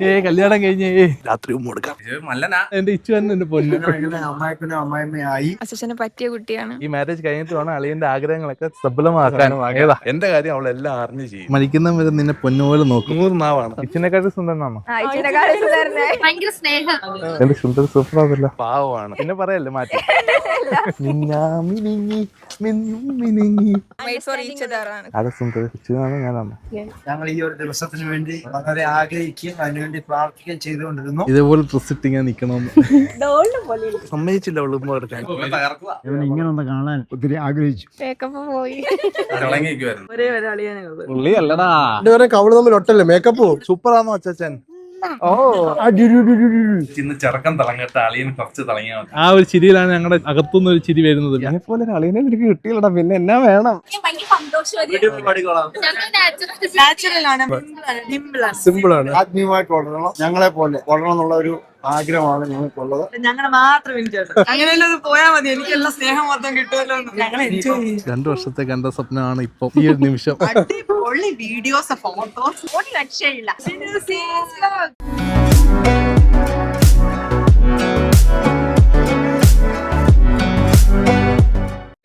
കല്യാണം കഴിഞ്ഞേ രാത്രി കൊടുക്കാം. എന്റെ ഇച്ചു തന്നെ എന്റെ പൊന്നു അമ്മായിമ്മയായി. അച്ഛന് പറ്റിയ കുട്ടിയാണ്. ഈ മാരേജ് കഴിഞ്ഞിട്ട് വേണം അളിയന്റെ ആഗ്രഹങ്ങളൊക്കെ സഫലമാക്കാനും. ഏതാ എന്റെ കാര്യം അവളെല്ലാം അറിഞ്ഞു ചെയ്യും. മരിക്കുന്ന വരെ നിന്നെ പൊന്നുപോലെ നോക്കും. 100 നാവാണ്. ഇച്ചിനെക്കാട്ടി സുന്ദരനാണോ? ഭയങ്കര സ്നേഹം. എന്റെ സുന്ദര സൂപ്പറാവില്ല, പാവമാണ്. പിന്നെ പറയല്ലേ മാറ്റി. ഞങ്ങൾ ഈ ഒരു ദിവസത്തിന് വേണ്ടി വളരെ ആഗ്രഹിക്കുകയും അതിനുവേണ്ടി പ്രാർത്ഥിക്കുകയും ചെയ്തുകൊണ്ടിരുന്നു. ഇതേപോലെ ഡ്രസ് ഇട്ടിങ്ങനെ നിക്കണമെന്ന് സമ്മതിച്ചില്ല. ഇങ്ങനെ ഒന്ന് കാണാൻ ഒത്തിരി ആഗ്രഹിച്ചു. പുള്ളിയല്ലടാ, കവള് തമ്മിൽ ഒട്ടല്ലേ മേക്കപ്പ് സൂപ്പറാണോ അച്ഛൻ? ഓ ഇന്ന് ചെറുക്കം തിളങ്ങിട്ട് അളിയൻ കുറച്ച് തിളങ്ങിയാൽ മതി. ആ ഒരു ചിരിയിലാണ് ഞങ്ങളുടെ അകത്തുനിന്ന് ഒരു ചിരി വരുന്നത്. പോലെ അളിയനെ എനിക്ക് കിട്ടിയില്ലടാ, പിന്നെ എന്നാ വേണം? സിമ്പിൾ ആണ്. ആത്മീയമായിട്ട് വളരണം, ഞങ്ങളെ പോലെ വളരണം എന്നുള്ള ഒരു ആഗ്രഹമാണ് ഞങ്ങൾക്കുള്ളത്. ഞങ്ങളെ മാത്രം അങ്ങനെയല്ല പോയാൽ മതി, എനിക്കെല്ലാം സ്നേഹം മൊത്തം കിട്ടുമല്ലോ. ഞങ്ങൾ എൻജോയ് ചെയ്യും. 2 വർഷത്തെ കണ്ട സ്വപ്നമാണ് ഇപ്പൊ ഈ ഒരു നിമിഷം. അടിപൊളി വീഡിയോസ് ഫോട്ടോസ് ഒരു രക്ഷയില്ല.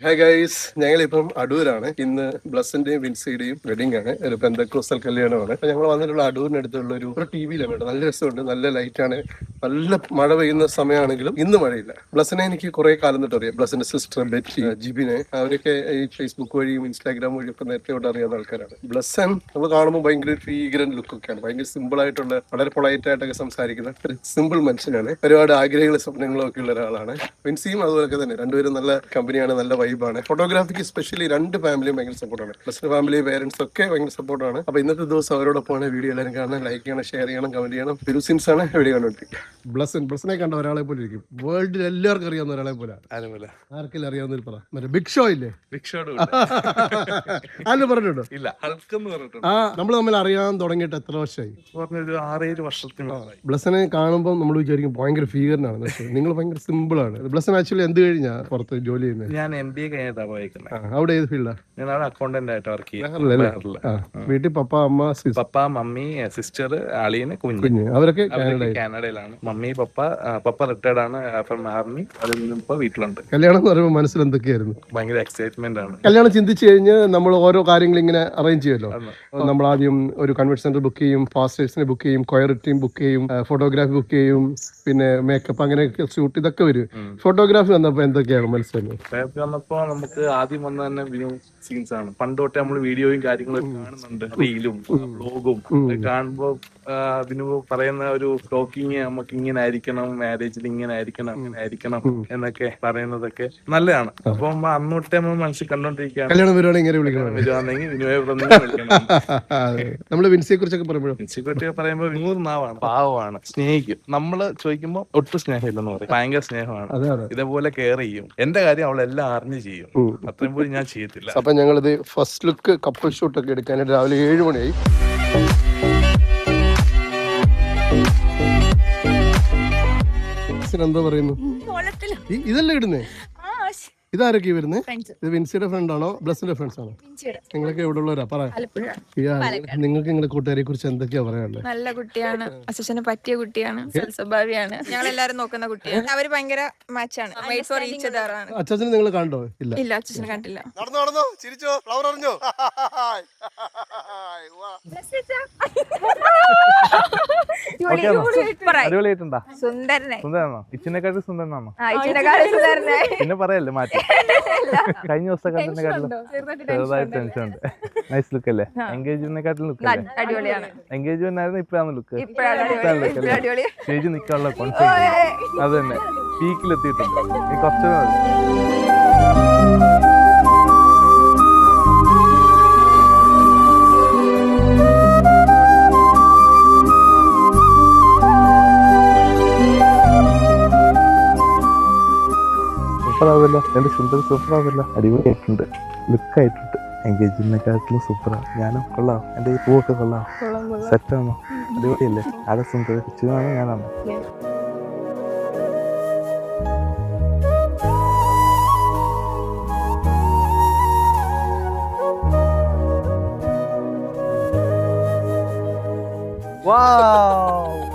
ഹായ് ഗൈസ്, ഞങ്ങളിപ്പം അടൂരാണ്. ഇന്ന് ബ്ലസ്സിന്റെയും വിൻസിയുടെയും വെഡിങ് ആണ്. ഒരു പെന്തക്കോസ്റ്റൽ കല്യാണമാണ്. അപ്പൊ ഞങ്ങൾ വന്നിട്ടുള്ള അടൂരിനടുത്തുള്ള ഒരു ടിവിയിലാണ് കേട്ടോ. നല്ല രസമുണ്ട്, നല്ല ലൈറ്റാണ്. നല്ല മഴ പെയ്യുന്ന സമയമാണെങ്കിലും ഇന്ന് മഴയില്ല. ബ്ലസ്സിനെ എനിക്ക് കുറെ കാലം തൊട്ട് അറിയാം. ബ്ലസ്സിന്റെ സിസ്റ്റർ ബെറ്റി, ജിബിനെ, അവരൊക്കെ ഈ ഫേസ്ബുക്ക് വഴിയും ഇൻസ്റ്റാഗ്രാം വഴിയും ഒക്കെ നേരത്തെ തൊട്ട് അറിയാവുന്ന ആൾക്കാരാണ്. ബ്ലസ്സൻ നമ്മൾ കാണുമ്പോൾ ഭയങ്കര ഭീകരൻ ലുക്കൊക്കെയാണ്. ഭയങ്കര സിമ്പിൾ ആയിട്ടുള്ള, വളരെ പൊളൈറ്റ് ആയിട്ടൊക്കെ സംസാരിക്കുന്ന ഒരു സിമ്പിൾ മനുഷ്യനാണ്. ഒരുപാട് ആഗ്രഹങ്ങളും സ്വപ്നങ്ങളും ഒക്കെ ഉള്ള ഒരാളാണ്. വിൻസിയും അതുപോലൊക്കെ തന്നെ. രണ്ടുപേരും നല്ല കമ്പനിയാണ്, നല്ല വൈബാണ്. ഫോട്ടോഗ്രാഫിക്ക് സ്പെഷ്യലി 2 ഫാമിലിയും ഭയങ്കര സപ്പോർട്ടാണ്. ബ്ലസ്സിന്റെ ഫാമിലി, പേരൻസ് ഒക്കെ ഭയങ്കര സപ്പോർട്ടാണ്. അപ്പൊ ഇന്നത്തെ ദിവസം അവരോടൊപ്പമാണ്. വീഡിയോ എല്ലാവരും കാണാൻ, ലൈക്ക് ചെയ്യണം, ഷെയർ ചെയ്യണം, കമന്റ് ചെയ്യണം. ബിരുസിൻസ് ആണ് വീഡിയോ കണ്ടുകൊണ്ടിരിക്കും. ബ്ലസ്സിനെ കണ്ട ഒരാളെ പോലെ ഇരിക്കും. വേൾഡിൽ എല്ലാവർക്കും അറിയാവുന്ന ഒരാളെ പോലെ. ആർക്കെല്ലാം അറിയാവുന്ന പറ, മറ്റേ ബിഗ് ഷോ ഇല്ലേ? ബിഗ് ഷോ അതിന് പറഞ്ഞിട്ടുണ്ടോ? ഇല്ല, നമ്മൾ തമ്മിൽ അറിയാൻ തുടങ്ങിയിട്ട് എത്ര വർഷമായി? 6-7 വർഷത്തിനുള്ളിൽ. ബ്ലസ്സിനെ കാണുമ്പോൾ നമ്മൾ വിചാരിക്കും ഭയങ്കര ഫീഗറിനാണ്. പക്ഷേ നിങ്ങൾ ഭയങ്കര സിമ്പിൾ ആണ്. ബ്ലസ്സിന് ആക്ച്വലി എന്ത് കഴിഞ്ഞാ പുറത്ത് ജോലി ചെയ്യുന്നത്? ഞാൻ MBA കഴിഞ്ഞിട്ടാ പോയേക്കുന്നത്. അവിടെ ഏത് ഫീൽഡാ? ഞാൻ അവിടെ അക്കൗണ്ടന്റ് ആയിട്ട് വർക്ക് ചെയ്യുന്നത്. വീട്ടിൽ പപ്പ, അമ്മ, പപ്പ, മമ്മി, സിസ്റ്റർ, അളിയന്, കുഞ്ഞ്. അവരൊക്കെ കാനഡയിലാണ്. മമ്മി, പപ്പ റിട്ടയർഡ് ആണ് ഫ്രം ആർമി. അതിൽ നിന്നും ഇപ്പൊ വീട്ടിലുണ്ട്. കല്യാണം എന്ന് പറയുമ്പോൾ മനസ്സിൽ എന്തൊക്കെയായിരുന്നു? ഭയങ്കര എക്സൈറ്റ്മെന്റ് ആണ്. കല്യാണം ചിന്തിച്ചു കഴിഞ്ഞ് നമ്മൾ ഓരോ കാര്യങ്ങൾ ഇങ്ങനെ അറേഞ്ച് ചെയ്യുമല്ലോ. നമ്മൾ ആദ്യം ഒരു കൺവെൻഷൻ സെന്റർ ബുക്ക് ചെയ്യും, ഫാസ്റ്റേഴ്സിനെ ബുക്ക് ചെയ്യും, കൊയർ ടീം ബുക്ക് ചെയ്യും, ഫോട്ടോഗ്രാഫി ബുക്ക് ചെയ്യും, പിന്നെ മേക്കപ്പ്, അങ്ങനെ ഷൂട്ട്, ഇതൊക്കെ വരും. ഫോട്ടോഗ്രാഫി വന്നപ്പോ എന്തൊക്കെയാണ് മനസ്സിലായത്? ഫോട്ടോഗ്രാഫി വന്നപ്പോ നമുക്ക് ആദ്യം വന്ന തന്നെ വിനു സീൻസ് ആണ്. പണ്ട് തൊട്ടേ നമ്മൾ വീഡിയോയും കാര്യങ്ങളും കാണുന്നുണ്ട്, റീലും വ്ലോഗും കാണുമ്പോ വിനു പറയുന്ന ഒരു ടോക്കിങ് നമുക്ക് ഇങ്ങനെ ആയിരിക്കണം, മാരേജിൽ ഇങ്ങനെ ആയിരിക്കണം, അങ്ങനെ ആയിരിക്കണം എന്നൊക്കെ പറയുന്നതൊക്കെ നല്ലതാണ്. അപ്പൊ അന്ന് തൊട്ടേ നമ്മൾ മനസ്സിൽ കണ്ടോണ്ടിരിക്കുകയാണ്. കല്യാണം വരുവാണെങ്കിൽ വരുവാണെങ്കിൽ വിനുവെ നമ്മള് വിൻസിയെ കുറിച്ചൊക്കെ പറയുമ്പോൾ, വിൻസിയെ കുറിച്ചൊക്കെ പറയുമ്പോൾ 100 നാവാണ്, പാവമാണ്, സ്നേഹിക്കും. നമ്മള് ചോദിക്കുമ്പോ ഒട്ടും സ്നേഹമില്ലെന്ന് പറയും. ഭയങ്കര സ്നേഹമാണ്. ഇതേപോലെ കെയർ ചെയ്യും. എന്റെ കാര്യം അവളെല്ലാം അറിഞ്ഞു ചെയ്യും. അത്രയും പോലും ഞാൻ ചെയ്യത്തില്ല. അപ്പൊ ഞങ്ങളിത് ഫസ്റ്റ് ലുക്ക് കപ്പിൾ ഷൂട്ട് ഒക്കെ എടുക്കാനായിട്ട് രാവിലെ 7 മണിയായി. എന്താ പറയുന്നു? ഇതല്ലേ ഇടുന്നേ? ഇതാരൊക്കെ വരുന്നത്? ഇത് വിൻസിയുടെ ഫ്രണ്ട് ആണോ ബ്ലസ്സിന്റെ ഫ്രണ്ട്സ് ആണോ? നിങ്ങളൊക്കെ എവിടെ ഉള്ളവരാ? പറയാം, നിങ്ങൾക്ക് നിങ്ങളുടെ കൂട്ടുകാരെ കുറിച്ച് എന്തൊക്കെയാ പറയാനുള്ളത്? നല്ല കുട്ടിയാണ്, അച്ഛന് പറ്റിയ കുട്ടിയാണ്, സ്വഭാവിയാണ്, ഞങ്ങൾ എല്ലാരും നോക്കുന്ന കുട്ടിയാണ്. അവര് ഭയങ്കര മാച്ചാണ്. അച്ഛനെ നിങ്ങൾ കണ്ടോ? ഇല്ല, ഇല്ല, അച്ഛനെ കണ്ടില്ല. സുന്ദരനാണോ? ഇച്ചിനെക്കാട്ടി സുന്ദരനാണോ? പിന്നെ പറയല്ലേ മാറ്റി. കഴിഞ്ഞ ദിവസം കണ്ടതിനെക്കാട്ടിലും ചെറുതായിട്ട് ടെൻഷൻ ഉണ്ട്. നൈസ് ലുക്ക് അല്ലേ? എൻഗേജ്മെന്റിനെക്കാട്ടിലും ലുക്ക് അല്ലേ? എൻഗേജ്മെന്റ് ആയിരുന്നു, ഇപ്പഴാണ് ലുക്ക്. സ്റ്റേജ് നിൽക്കാനുള്ള കോൺഫിഡൻസ് അത് തന്നെ പീക്കിലെത്തിയിട്ടുണ്ട്. ഈ കുറച്ച് സൂപ്പറാവില്ല. എന്റെ സുന്ദര സൂപ്പറാവില്ല, അടിപൊളിയായിട്ടുണ്ട്, ലുക്കായിട്ടുണ്ട്. എൻഗേജ്മെന്റിനെക്കാട്ടിലും സൂപ്പറാണ്. ഞാനും കൊള്ളാം. എന്റെ ഈ പൂവൊക്കെ കൊള്ളാം, സെറ്റാണോ? അടിപൊളിയല്ലേ? ആടെ സുന്ദര കൊച്ചുവാണോ ഞാനാണോ? Wow!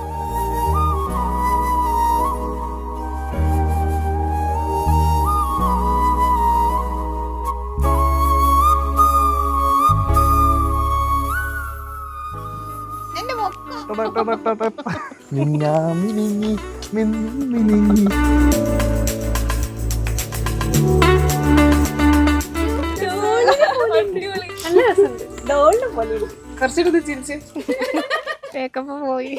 മിന്നാമിനിങ്ങി, മിന്നിമിനിങ്ങി. കുറച്ചുകൂടി ചിരിച്ച് മേക്കപ്പ് പോയി.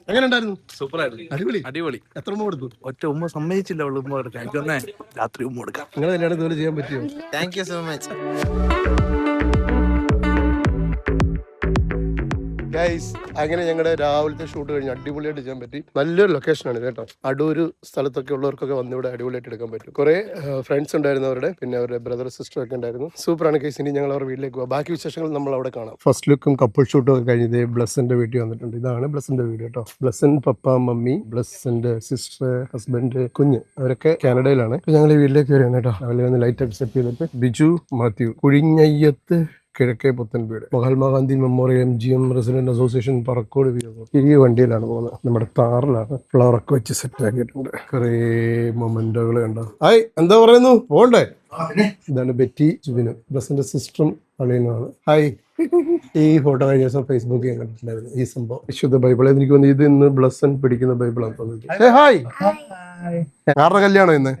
എങ്ങനെ ഉണ്ടായിരുന്നു? സൂപ്പർ ആയിരുന്നു. അടിപൊളി. അടിപൊളി. എത്ര ഉമ്മ കൊടുത്തു? ഒറ്റ ഉമ്മ സമ്മതിച്ചില്ല അവള് ഉമ്മ കൊടുക്കാൻ. എനിക്ക് തന്നെ രാത്രി ഉമ്മ കൊടുക്കാം. നിങ്ങൾ തന്നെയാണ് ഇതുപോലെ ചെയ്യാൻ പറ്റിയോ? Thank you so much. Guys, അങ്ങനെ ഞങ്ങളുടെ രാവിലത്തെ ഷൂട്ട് കഴിഞ്ഞ് അടിപൊളിയായിട്ട് ചെയ്യാൻ പറ്റി. നല്ലൊരു ലൊക്കേഷനാണ് കേട്ടോ. അടൂര് സ്ഥലത്തൊക്കെ ഉള്ളവർക്കൊക്കെ വന്ന് ഇവിടെ അടിപൊളിയായിട്ട് എടുക്കാൻ പറ്റും. കുറെ ഫ്രണ്ട്സ് ഉണ്ടായിരുന്നു അവരുടെ, പിന്നെ അവരുടെ ബ്രദർ സിസ്റ്റർ ഒക്കെ ഉണ്ടായിരുന്നു. സൂപ്പറാണ് കേസ്. ഇനി ഞങ്ങൾ അവരുടെ വീട്ടിലേക്ക് പോകാം. ബാക്കി വിശേഷങ്ങൾ നമ്മൾ അവിടെ കാണാം. ഫസ്റ്റ് ലുക്കും കപ്പിൾ ഷൂട്ടും ഒക്കെ കഴിഞ്ഞത് ബ്ലസ്സിന്റെ വീട്ടിൽ വന്നിട്ടുണ്ട്. ഇതാണ് ബ്ലസ്സിന്റെ വീട് കേട്ടോ. ബ്ലസ്സൻ പപ്പ, മമ്മി, ബ്ലസ്സിന്റെ സിസ്റ്റർ, ഹസ്ബൻഡ്, കുഞ്ഞ്, അവരൊക്കെ കാനഡയിലാണ്. ഞങ്ങൾ ഈ വീട്ടിലേക്ക് വരികയാണ് കേട്ടോ. അവരെ ഒന്ന് ലൈറ്റ് ഒക്കെ സെറ്റ് ചെയ്തിട്ട് Biju Mathew, Kuzhinjayyath Kizhakke Puthenpeed, Mahatma Gandhi memorial MGM resident association Parakode ഈ വണ്ടിയിലാണ് പോകുന്നത്. നമ്മുടെ താറിലാണ് ഫ്ലവറൊക്കെ വെച്ച് സെറ്റ് ആക്കിയിട്ടുണ്ട്. കുറേ മൊമെന്റോകൾ കണ്ടോ. ഹായ്, എന്താ പറയുന്നു? പോണ്ടേ? ഇതാണ് ബെറ്റി ജുബിന്, ബസിന്റെ സിസ്റ്ററും അളിയനുമാണ്. ഹായ്. ഈ ഫോട്ടോ കഴിഞ്ഞ ദിവസം ഫേസ്ബുക്കിൽ ഞാൻ കണ്ടിട്ടുണ്ടായിരുന്നു. ഈ സംഭവം വിശുദ്ധ ബൈബിൾ. എനിക്ക് തോന്നുന്നു ഇത് ഇന്ന് ബ്ലസ്സൻ പിടിക്കുന്ന ബൈബിളാണ് തോന്നുന്നത്. ഹായ്. ആരുടെ കല്യാണം ഇന്ന്?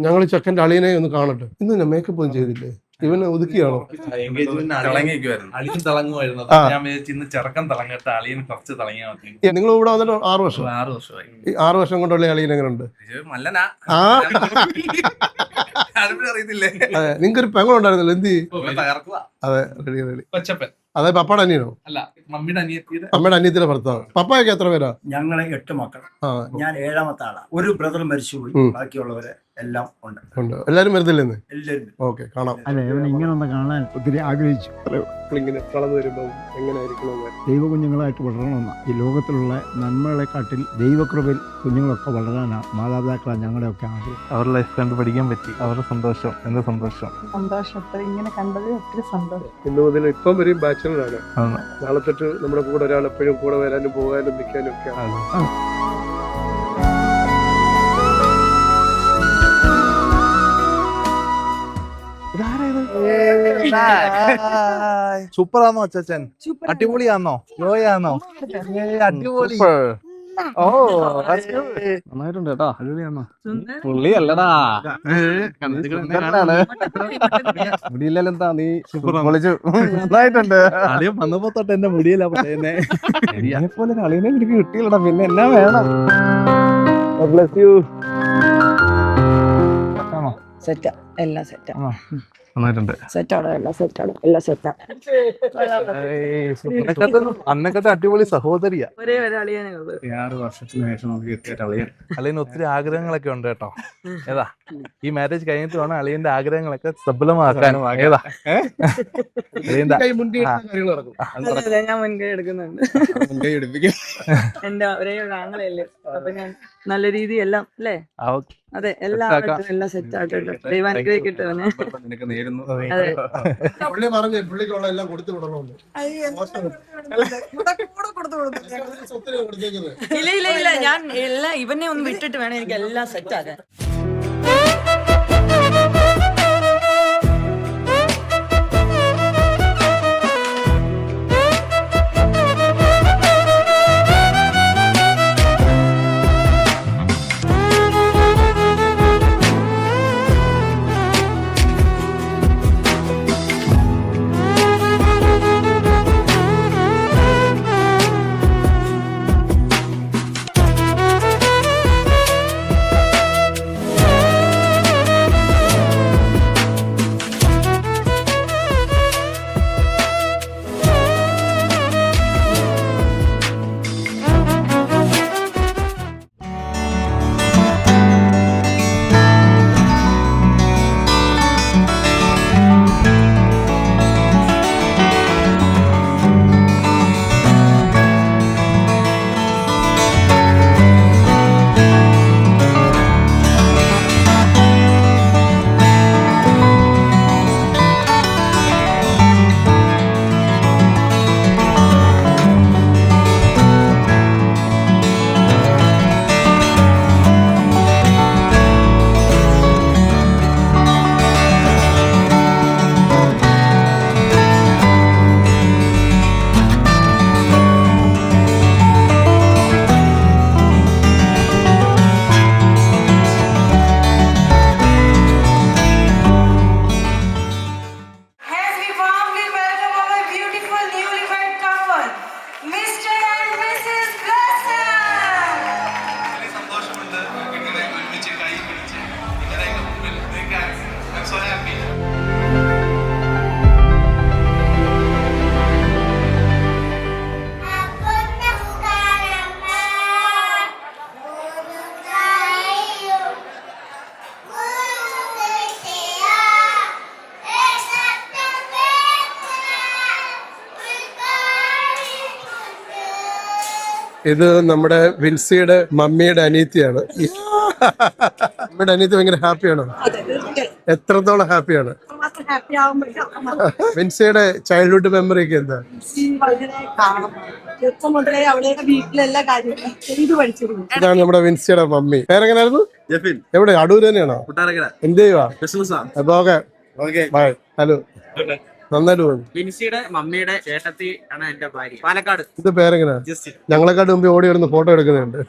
ഞങ്ങൾ ചെക്കൻ്റെ അളിയനെ ഒന്ന് കാണട്ടെ. ഇന്ന് ഞാൻ മേക്കപ്പ് ഒന്നും ചെയ്തില്ലേ? ഇവന് ഒതുക്കിയാണോ? അളിയൻ തിളങ്ങുമായിരുന്നു. ഞാൻ വിചാരിച്ചു ഇന്ന് ചെറുക്കൻ തിളങ്ങട്ടെ, അളിയൻ കുറച്ച് തിളങ്ങിയാൽ മതി. നിങ്ങൾ ഇവിടെ വന്നിട്ട് 6 വർഷം? 6 വർഷമായി. ഈ 6 വർഷം കൊണ്ടുള്ള അളിയൻ എങ്ങനെ ഉണ്ട്? മല്ലനാ. ആ, അറിയത്തില്ലേ? അതെ. നിങ്ങൾക്കൊരു പെങ്ങളുണ്ടായിരുന്നല്ലോ, എന്ത്? തകർക്കുക. അതെ, റെഡി റെഡി. കൊച്ചപ്പൻ അതെ, പപ്പയുടെ അനിയനോ? അല്ല, മമ്മിയുടെ അനിയത്തിയുടെ. അമ്മയുടെ അനിയത്തിന്റെ ഭർത്താവ്. പപ്പായൊക്കെ എത്ര പേരാ? ഞങ്ങളെ 8 മക്കൾ. ആ, ഞാൻ 7ാമത്തെ ആളാണ്. ഒരു ബ്രദർ മരിച്ചുപോയി, ബാക്കിയുള്ളവരെ എല്ലാം ഉണ്ട്. ഉണ്ട്. എല്ലാരും വരുന്നില്ലെന്ന്? എല്ലാവരും. ഓക്കെ, കാണാം. അതെ, ഇങ്ങനെ ഒന്ന് കാണാൻ ഒത്തിരി ആഗ്രഹിച്ചു. ഇങ്ങനെ വളർന്നു വരുമ്പോൾ എങ്ങനെയായിരിക്കണം? ദൈവ കുഞ്ഞുങ്ങളായിട്ട് വളരണമെന്ന ഈ ലോകത്തിലുള്ള നന്മകളെക്കാട്ടിൽ ദൈവകൃപയിൽ കുഞ്ഞുങ്ങളൊക്കെ വളരാനാണ് മാതാപിതാക്കളാണ് ഞങ്ങളുടെയൊക്കെ ആഗ്രഹം. അവരുടെ ലൈഫ് കണ്ട് പഠിക്കാൻ പറ്റി. അവരുടെ സന്തോഷം, എന്ത് സന്തോഷം. സന്തോഷത്തിൽ ഇങ്ങനെ കണ്ടത് ഒത്തിരി സന്തോഷം. ഇന്ന് മുതൽ ഇപ്പം വരെയും ബാച്ചിലറാണ്. ആണ്. നാളെ തൊട്ട് നമ്മുടെ കൂടെ ഒരാൾ എപ്പോഴും കൂടെ വരാനും പോകാനും നിൽക്കാനും ഒക്കെ. സൂപ്പറാന്നോ അച്ഛൻ? അടിപൊളിയാന്നോ? ലോയാന്നോ? അടിപൊളി. ഓ, നന്നായിട്ടുണ്ട് കേട്ടോ. അടിപൊളിയാണോ? പുള്ളിയല്ലടാ. മുടിയില്ലല്ലോ. എന്താ നീ പൊളിച്ചു. നന്നായിട്ടുണ്ട്. അളിയൻ വന്നപ്പോ തൊട്ട് എന്റെ മുടിയല്ല പറയുന്നേ. പോലെ അളിയനെ എനിക്ക് കിട്ടിയില്ലടാ, പിന്നെ എന്നാ വേണം? സെറ്റാ, എല്ലാം സെറ്റാ. നന്നായിട്ടുണ്ട്. സെറ്റാണ്, എല്ലാം സെറ്റാണ്, എല്ലാം സെറ്റാ. അന്നൊക്കെ അടിപൊളി സഹോദരിയാ. ഒരേ ഒരു അളിയനേ ഉള്ളൂ. 6 വർഷത്തിന് ശേഷം നമുക്ക് കിട്ടിയ അളിയൻ. അളിയന് ഒത്തിരി ആഗ്രഹങ്ങളൊക്കെ ഉണ്ട് കേട്ടോ. ഏതാ ഈ മാരേജ് കഴിഞ്ഞിട്ട് വേണം അളിയന്റെ ആഗ്രഹങ്ങളൊക്കെ സഫലമാക്കാനും. ഏതാ അളിയന്റെ അതെ, ഞാൻ മുൻകൈ എടുക്കുന്നുണ്ട്. എന്റെ ഒരേ ഒരു ആങ്ങളയല്ലേ, അപ്പൊ ഞാൻ നല്ല രീതി എല്ലാം അല്ലേ? അതെ, എല്ലാം സെറ്റ് ആക്കട്ടെ. ദൈവം അനുഗ്രഹിക്കട്ടെ അവനെ. അതെ. പുള്ളി പറഞ്ഞു പുള്ളിക്കുള്ള എല്ലാം കൊടുത്തു വിടണമെന്ന്. ഇല്ല ഇല്ല ഇല്ല, ഞാൻ എല്ലാം ഇവനെ ഒന്ന് വിട്ടിട്ട് വേണം എനിക്ക് എല്ലാം സെറ്റ് ആക്കാൻ. ഇത് നമ്മുടെ വിൻസിയുടെ മമ്മിയുടെ അനിയത്തിയാണ്. മമ്മിയുടെ അനിയത്തി ഭയങ്കര ഹാപ്പിയാണോ? എത്രത്തോളം ഹാപ്പിയാണ്? വിൻസിയുടെ ചൈൽഡ്ഹുഡ് മെമ്മറി ഒക്കെ എന്താ? ഇതാണ് നമ്മുടെ വിൻസിയുടെ മമ്മി. പേരെങ്ങനായിരുന്നു? എവിടെ? അടൂർ തന്നെയാണോ? എന്ത് ചെയ്യുവാ? അപ്പൊ ഓക്കെ ബൈ. ഹലോ, നന്നായിട്ട് പോകുന്നു. വിൻസിയുടെ മമ്മിയുടെ ചേട്ടത്തി ആണ് എന്റെ ഭാര്യ, പാലക്കാട്. ഇത് പേരെങ്ങനാ? ഞങ്ങളെക്കാട്ട് മുമ്പ് ഓടി വരുന്ന ഫോട്ടോ എടുക്കുന്നുണ്ട്.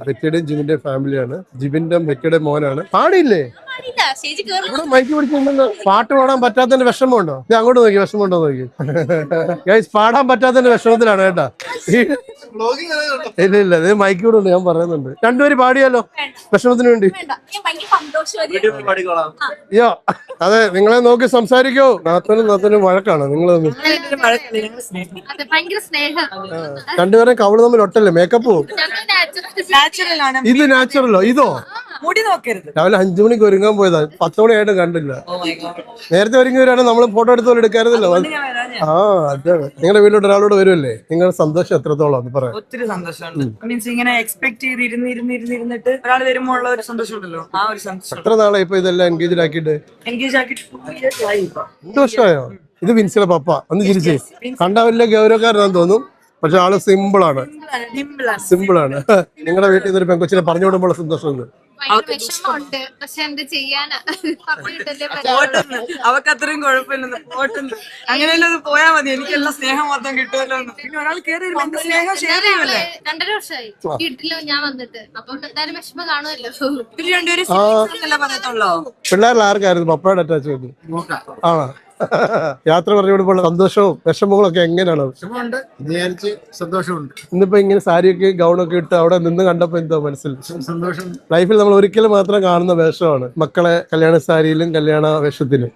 ബെറ്റിയുടെയും ജിബിന്റെ ഫാമിലിയാണ്. ജിബിന്റെ ബെറ്റിയുടെ മോനാണ്. പാടിയില്ലേ? ഇവിടെ മൈക്ക് പിടിച്ചിട്ടുണ്ടെന്ന് പാട്ട് പാടാൻ പറ്റാത്തതിന്റെ വിഷമമുണ്ടോ? ഇത് അങ്ങോട്ട് നോക്കി, വിഷമമുണ്ടോ നോക്കി. ഗൈസ്, പാടാൻ പറ്റാത്തതിന്റെ വിഷമത്തിലാണ് കേട്ടാ. ഇല്ല ഇല്ല, ഇത് മൈക്ക് കൂടെ ഉണ്ട്, ഞാൻ പറയുന്നുണ്ട്. രണ്ടുപേരും പാടിയാലോ വിഷമത്തിന് വേണ്ടി? അയ്യോ, അതെ, നിങ്ങളെ നോക്കി സംസാരിക്കോ. നാത്തനും വഴക്കാണ് നിങ്ങൾ രണ്ടുപേരും. കവള് തമ്മിൽ ഒട്ടല്ലേ? മേക്കപ്പ് പോവും. ഇത് നാച്ചുറലോ? ഇതോ? മുടി നോക്കരുത്. രാവിലെ 5 മണിക്ക് ഒരുങ്ങാൻ പോയതാ, 10 മണിയായിട്ട് കണ്ടില്ല. നേരത്തെ ഒരുങ്ങി വരാണ്, നമ്മൾ ഫോട്ടോ എടുത്തോളം എടുക്കാറില്ലല്ലോ. ആ, അതാണ്. നിങ്ങളുടെ വീട്ടിലോട്ട് ഒരാളോട് വരുമല്ലേ, നിങ്ങളുടെ സന്തോഷം എത്രത്തോളം അത് പറയാം. ഒത്തിരി സന്തോഷമുണ്ട്. മീൻസ് ഇങ്ങനെ എക്സ്പെക്ട് ചെയ്ത് ഇരുന്നിരുന്നിരുന്നിട്ട് ഒരാൾ വരുമ്പോൾ ഉള്ള ഒരു സന്തോഷം ഉണ്ടല്ലോ, ആ ഒരു സന്തോഷം. എത്ര നാളെ ഇപ്പൊ ഇതെല്ലാം എൻഗേജ് ആക്കിയിട്ട്? 2 years ആയി. 2 വർഷമായോ? ഇത് വിൻസിയുടെ പപ്പ. ഒന്ന് ചിരിച്ചേ. കണ്ടാ വലിയ ഗൗരവക്കാരനാന്ന് തോന്നും, പക്ഷെ ആള് സിമ്പിളാണ്. സിമ്പിളാണ്. നിങ്ങളുടെ വീട്ടിൽ നിന്ന് ഒരു പെൺകൊച്ചിനെ പറഞ്ഞു വിടുമ്പോൾ സന്തോഷമുണ്ട്. വിഷമമുണ്ട്, പക്ഷെ എന്ത് ചെയ്യാനാ. അവക്ക് അത്രയും കുഴപ്പമില്ലെന്ന് പോട്ടെന്ന്. അങ്ങനെയല്ലോ അത് പോയാ മതി, എനിക്കെല്ലാം സ്നേഹം മൊത്തം കിട്ടുമല്ലോ. പിന്നെ ഒരാൾ കയറി സ്നേഹം ഷെയർ ചെയ്യുമല്ലേ. 2.5 വർഷമായി വീട്ടിലോ ഞാൻ വന്നിട്ട്, അപ്പൊ എന്തായാലും വിഷമം കാണുമല്ലോ. ഇവര് രണ്ടുപേരും പറയത്തുള്ളോ? പിള്ളേരിൽ ആർക്കായിരുന്നു പപ്പയുടെ അറ്റാച്ച്മെന്റ്? ആണോ? യാത്ര പറഞ്ഞു വിടുമ്പോൾ സന്തോഷവും വിഷമങ്ങളും ഒക്കെ എങ്ങനെയാണ്? വിചാരിച്ച് സന്തോഷമുണ്ട്. ഇന്നിപ്പോ ഇങ്ങനെ സാരിയൊക്കെ ഗൗണൊക്കെ ഇട്ട് അവിടെ നിന്ന് കണ്ടപ്പോ എന്തോ മനസ്സിൽ സന്തോഷം. ലൈഫിൽ നമ്മൾ ഒരിക്കലും മാത്രം കാണുന്ന വേഷമാണ് മക്കളെ കല്യാണ സാരിയിലും കല്യാണ വേഷത്തിലും.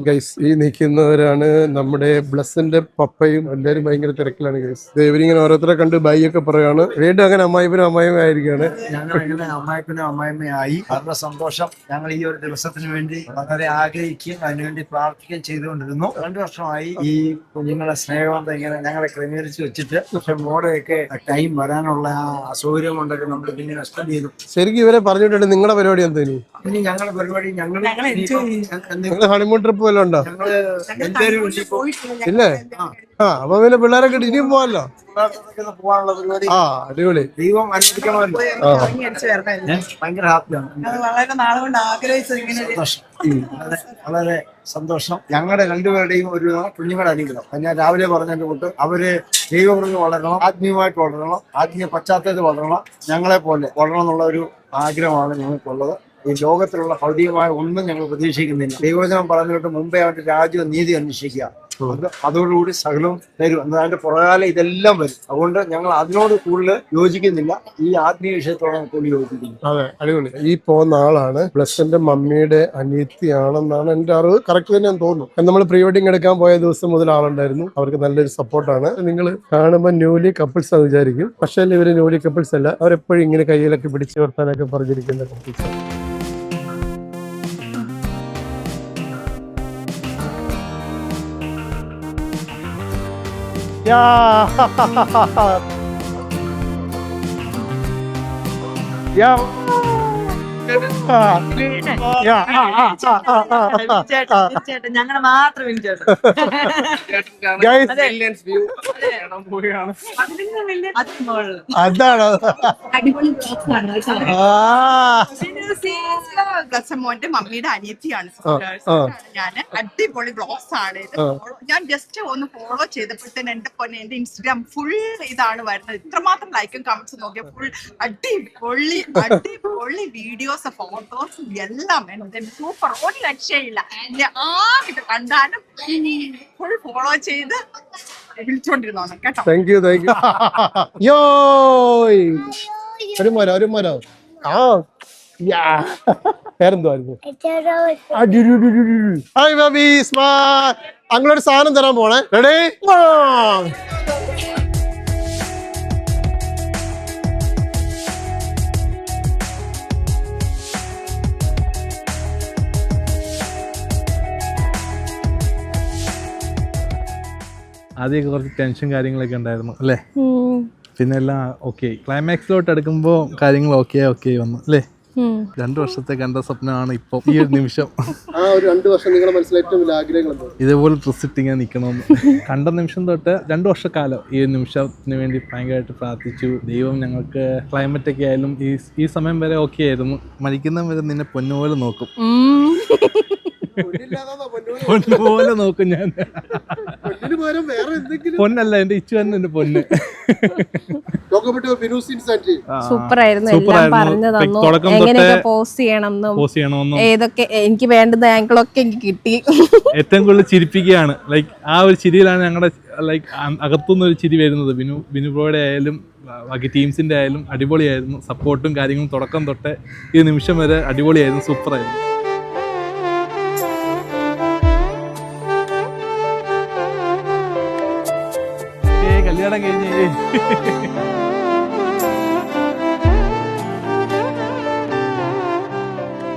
ഗൈസ്, ഈ നിൽക്കുന്നവരാണ് നമ്മുടെ ബ്ലസ്സിന്റെ പപ്പയും. എല്ലാവരും ഭയങ്കര തിരക്കിലാണ് ഗൈസ്. ഇവരിങ്ങനെ ഓരോരുത്തരെ കണ്ട് ബൈ ഒക്കെ പറയാണ്. വീണ്ടും അങ്ങനെ അമ്മായിപ്പനും അമ്മായിയും ആയിരിക്കാണ്. ഞങ്ങൾ അങ്ങനെ അമ്മായിപ്പനും അമ്മായിമ്മയായി. അവരുടെ സന്തോഷം ഞങ്ങൾ ഈ ഒരു ദിവസത്തിന് വേണ്ടി വളരെ ആഗ്രഹിക്കുകയും അതിനുവേണ്ടി പ്രാർത്ഥിക്കുകയും ചെയ്തുകൊണ്ടിരുന്നു. 2 വർഷമായി ഈ കുഞ്ഞുങ്ങളെ സ്നേഹം ഇങ്ങനെ ഞങ്ങളെ ക്രമീകരിച്ച് വെച്ചിട്ട്. പക്ഷെ മോടെയൊക്കെ ടൈം വരാനുള്ള ആ അസൗകര്യം കൊണ്ടൊക്കെ നമ്മൾ പിന്നെ എക്സ്റ്റെൻഡ് ചെയ്തു. ശരിക്കും ഇവരെ പറഞ്ഞിട്ടുണ്ട് നിങ്ങളുടെ പരിപാടി എന്തേലും? ഇനി ഞങ്ങളുടെ പരിപാടി ഞങ്ങൾ ഹണിമൂൺ ട്രിപ്പ് വല്ലതും ഉണ്ടോ? ഞങ്ങള് എല്ലാവരും ഇല്ലേ? അപ്പൊ പിന്നെ പിള്ളേരൊക്കെ ഇനിയും പോവാല്ലോ. പോകാനുള്ള പരിപാടി. അടിപൊളി. ദൈവം അനുവദിക്കണമല്ലോ. ഭയങ്കര ഹാപ്പിയാണ്. വളരെ നാളെ കൊണ്ട് ആഗ്രഹിച്ചത് ഇങ്ങനെ. വളരെ സന്തോഷം. ഞങ്ങളുടെ രണ്ടുപേരുടെയും ഒരു കുഞ്ഞുങ്ങളുടെ അനുഗ്രഹം. ഞാൻ രാവിലെ പറഞ്ഞതിന്റെ കൂട്ട് അവര് ദൈവപ്രതി വളരണം, ആത്മീയമായിട്ട് വളരണം, ആത്മീയ പശ്ചാത്തലത്തിൽ വളരണം, ഞങ്ങളെ പോലെ വളരണം എന്നുള്ള ഒരു ആഗ്രഹമാണ് ഞങ്ങൾക്കുള്ളത്. ഈ ലോകത്തിലുള്ള ഭൗതികമായ ഒന്നും ഞങ്ങൾ പ്രതീക്ഷിക്കുന്നില്ല. ദൈവവചനം പറഞ്ഞിട്ട് മുമ്പേ അവന്റെ രാജ്യവും നീതി അന്വേഷിക്കുക, അതോടുകൂടി സകലവും തരും എന്നതിന്റെ പുറകാലം ഇതെല്ലാം വരും. അതുകൊണ്ട് ഞങ്ങൾ അതിനോട് കൂടുതൽ യോജിക്കുന്നില്ല, ഈ ആത്മീയ വിഷയത്തോടെ കൂടുതൽ യോജിക്കുന്നു. അതെ, അടിപൊളി. ഈ പോകുന്ന ആളാണ് ബ്ലസ്സിന്റെ മമ്മിയുടെ അനിയത്തിയാണെന്നാണ് എന്റെ അറിവ്. കറക്റ്റ് തന്നെ തോന്നുന്നു. നമ്മൾ പ്രീ വെഡിങ് എടുക്കാൻ പോയ ദിവസം മുതൽ ആളുണ്ടായിരുന്നു. അവർക്ക് നല്ലൊരു സപ്പോർട്ടാണ്. നിങ്ങൾ കാണുമ്പോൾ ന്യൂലി കപ്പിൾസ് എന്ന് വിചാരിക്കും, പക്ഷേ ഇവര് ന്യൂലി കപ്പിൾസ് അല്ല. അവരെപ്പോഴും ഇങ്ങനെ കയ്യിലൊക്കെ പിടിച്ചു നിർത്താനൊക്കെ പറഞ്ഞിരിക്കുന്ന കപ്പിൾസ്. ഞങ്ങളെ മാത്രം അതാണ്. മോന്റെ മമ്മിയുടെ അനിയത്തിയാണ്. ഞാൻ അടിപൊളി ബ്ലോഗ്സ് ആണ് ഇത്. ഞാൻ ജസ്റ്റ് ഒന്ന് ഫോളോ ചെയ്തപ്പോഴത്തേന് എന്റെ പൊന്നെ എന്റെ ഇൻസ്റ്റഗ്രാം ഫുൾ ഇതാണ് വരുന്നത്. ഇത്രമാത്രം ലൈക്കും കമന്റ്സ് നോക്കിയ ഫുൾ അടിപൊളി വീഡിയോസ്, ഫോട്ടോസ് എല്ലാം സൂപ്പർ. ഒരു രക്ഷയില്ല. ആർക്കിട്ട് കണ്ടാലും ഫുൾ ഫോളോ ചെയ്ത് വിളിച്ചോണ്ടിരുന്നോണം കേട്ടോ. Thank you. ഒരു മരോ പേരെന്തുവായിരുന്നു? അങ്ങനൊരു സാധനം തരാൻ പോണേ. റെഡി? ആദ്യമൊക്കെ കുറച്ച് ടെൻഷൻ കാര്യങ്ങളൊക്കെ ഉണ്ടായിരുന്നു അല്ലേ? പിന്നെ എല്ലാം ഓക്കെ. ക്ലൈമാക്സിലോട്ട് എടുക്കുമ്പോൾ കാര്യങ്ങൾ ഓക്കെ വന്നു അല്ലേ? 2 വർഷത്തെ കണ്ട സ്വപ്നമാണ് ഇപ്പൊ ഈ ഒരു നിമിഷം. ആ ഒരു 2 വർഷം നിങ്ങളുടെ മനസ്സിൽ ഏറ്റവും വലിയ ആഗ്രഹങ്ങൾ ഇതേപോലെ ഡ്രസ് ഇട്ടിങ്ങനെ നിൽക്കണമെന്ന് കണ്ട നിമിഷം തൊട്ട് 2 വർഷക്കാലം ഈ ഒരു നിമിഷത്തിന് വേണ്ടി ഭയങ്കരമായിട്ട് പ്രാർത്ഥിച്ചു. ദൈവം ഞങ്ങൾക്ക് ക്ലൈമറ്റ് ഒക്കെ ആയാലും ഈ സമയം വരെ ഓക്കെ ആയിരുന്നു. മരിക്കുന്ന വരെ നിന്നെ പൊന്നുപോലെ നോക്കും. പൊന്നുപോലെ നോക്കും ഞാൻ. പൊന്നല്ല, എന്റെ ഇച്ചു തന്നെ എന്റെ പൊന്ന്. സൂപ്പർ ആയിരുന്നു. എല്ലാം പറഞ്ഞു തന്നു എങ്ങനെയൊക്കെ പോസ്റ്റ് ചെയ്യണമെന്നും ഏതൊക്കെ എനിക്ക് വേണ്ടുന്ന ആംഗിളൊക്കെ എനിക്ക് കിട്ടി. ഏറ്റവും കൂടുതൽ ചിരിപ്പിക്കുകയാണ്. ലൈക്ക് ആ ഒരു ചിരിയിലാണ് ഞങ്ങളുടെ ലൈക്ക് അകത്തുനിന്ന് ഒരു ചിരി വരുന്നത്. ബിനു ബ്രോയുടെ ആയാലും ബാക്കി ടീംസിന്റെ ആയാലും അടിപൊളിയായിരുന്നു. സപ്പോർട്ടും കാര്യങ്ങളും തുടക്കം തൊട്ട് ഈ നിമിഷം വരെ അടിപൊളിയായിരുന്നു. സൂപ്പറായിരുന്നു. കല്യാണം കഴിഞ്ഞ്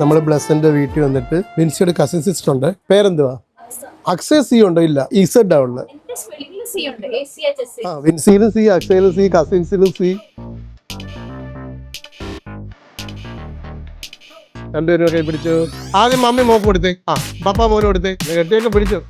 നമ്മള് ബ്ലസ്സിന്റെ വീട്ടിൽ വന്നിട്ട് വിൻസിയുടെ കസിൻ സിസ്റ്റർ ഉണ്ട്. പേരെന്തുവാ? അക്ഷയ സി ഉണ്ടോ? ഇല്ല, ഇസഡ് ആ ഉള്ളത്. വിൻസിയിലും സി, അക്ഷയിലും സി, കസിൻസിലും സി. 2 പേരും കൈ പിടിച്ചു. ആദ്യം മമ്മി മോപ്പ് കൊടുത്തേ. പപ്പ മോന് കൊടുത്തേ. കെട്ടിയൊക്കെ പിടിച്ചു.